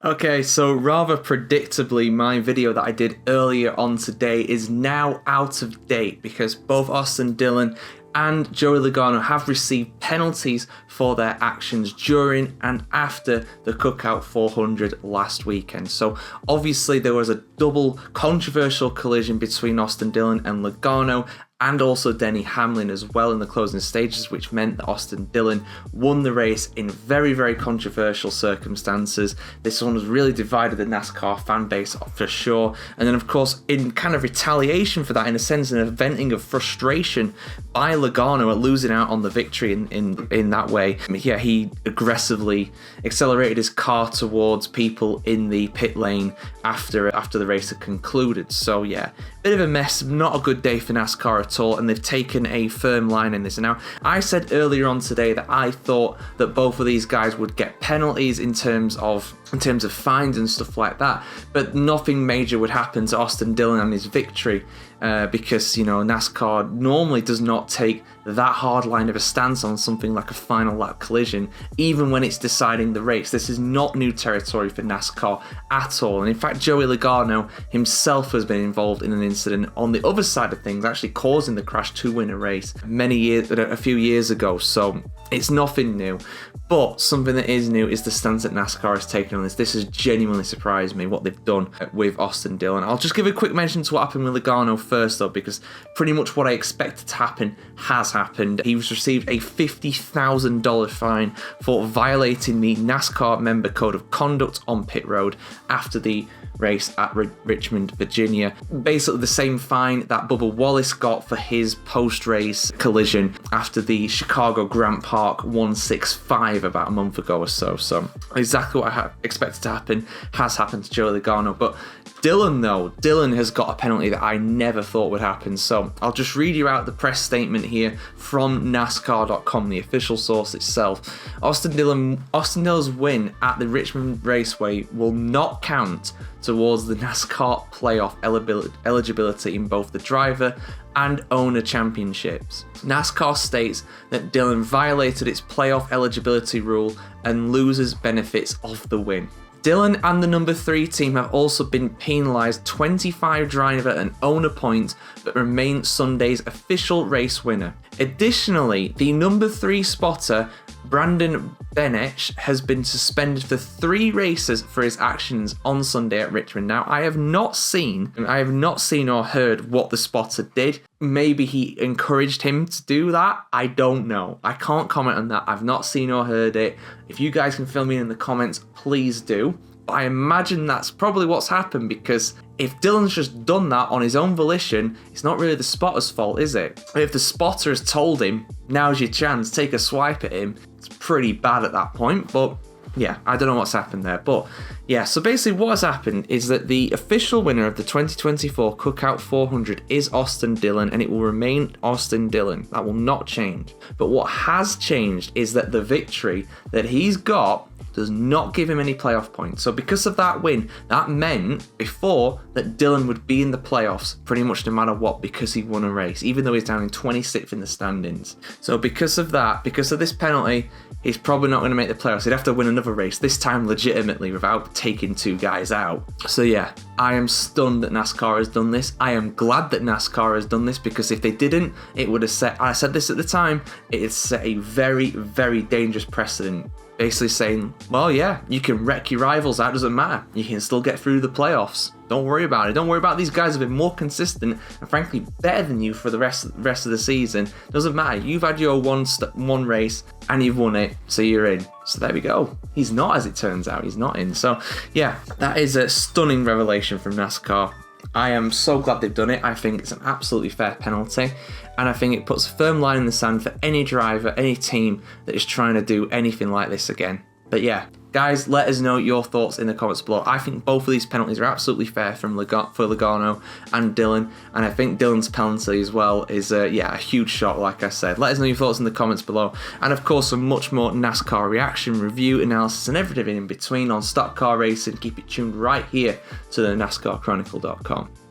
Okay, so rather predictably, my video that I did earlier on today is now out of date because both Austin Dillon and Joey Logano have received penalties for their actions during and after the Cookout 400 last weekend. So obviously there was a double controversial collision between Austin Dillon and Logano, and also Denny Hamlin as well in the closing stages, which meant that Austin Dillon won the race in very, very controversial circumstances. This one has really divided the NASCAR fan base for sure. And then, of course, in kind of retaliation for that, in a sense, in a venting of frustration by Logano at losing out on the victory in that way, yeah, he aggressively accelerated his car towards people in the pit lane after the race had concluded. So yeah, bit of a mess, not a good day for NASCAR at all, and they've taken a firm line in this. And now, I said earlier on today that I thought that both of these guys would get penalties in terms of fines and stuff like that, but nothing major would happen to Austin Dillon and his victory, because, you know, NASCAR normally does not take that hard line of a stance on something like a final lap collision, even when it's deciding the race. This is not new territory for NASCAR at all. And in fact, Joey Logano himself has been involved in an incident on the other side of things, actually causing the crash to win a race a few years ago. So it's nothing new. But something that is new is the stance that NASCAR has taken on this. This has genuinely surprised me, what they've done with Austin Dillon. I'll just give a quick mention to what happened with Logano first, though, because pretty much what I expected to happen has happened. He was received a $50,000 fine for violating the NASCAR member code of conduct on pit road after the race at Richmond, Virginia. Basically the same fine that Bubba Wallace got for his post-race collision after the Chicago Grant Park 165 about a month ago or so. So exactly what I expected to happen has happened to Joey Logano. But Dillon has got a penalty that I never thought would happen. So I'll just read you out the press statement here from NASCAR.com, the official source itself. Austin Dillon's win at the Richmond Raceway will not count towards the NASCAR playoff eligibility in both the driver and owner championships. NASCAR states that Dillon violated its playoff eligibility rule and loses benefits of the win. Dillon and the number 3 team have also been penalised 25 driver and owner points, but remain Sunday's official race winner. Additionally, the number 3 spotter, Brandon Benech, has been suspended for 3 races for his actions on Sunday at Richmond. Now, I have not seen or heard what the spotter did. Maybe he encouraged him to do that. I don't know. I can't comment on that. I've not seen or heard it. If you guys can fill me in the comments, please do. But I imagine that's probably what's happened, because if Dillon's just done that on his own volition, it's not really the spotter's fault, is it? If the spotter has told him, now's your chance, take a swipe at him, it's pretty bad at that point. But yeah, I don't know what's happened there. But yeah, so basically what has happened is that the official winner of the 2024 Cookout 400 is Austin Dillon, and it will remain Austin Dillon. That will not change. But what has changed is that the victory that he's got does not give him any playoff points. So because of that win, that meant before that Dillon would be in the playoffs pretty much no matter what, because he won a race, even though he's down in 26th in the standings. So because of that, because of this penalty, he's probably not going to make the playoffs. He'd have to win another race, this time legitimately without taking 2 guys out. So yeah, I am stunned that NASCAR has done this. I am glad that NASCAR has done this, because if they didn't, it would have set, I said this at the time, it had set a very, very dangerous precedent. Basically saying, well, yeah, you can wreck your rivals out, doesn't matter. You can still get through the playoffs. Don't worry about it. Don't worry about these guys have been more consistent and frankly better than you for the rest of the season. Doesn't matter. You've had your one race and you've won it, so you're in. So there we go. He's not, as it turns out. He's not in. So yeah, that is a stunning revelation from NASCAR. I am so glad they've done it. I think it's an absolutely fair penalty, and I think it puts a firm line in the sand for any driver, any team that is trying to do anything like this again. But yeah, guys, let us know your thoughts in the comments below. I think both of these penalties are absolutely fair for Logano and Dillon, and I think Dillon's penalty as well is a huge shot, like I said. Let us know your thoughts in the comments below, and of course some much more NASCAR reaction, review, analysis, and everything in between on Stock Car Racing. Keep it tuned right here to the NASCARchronicle.com.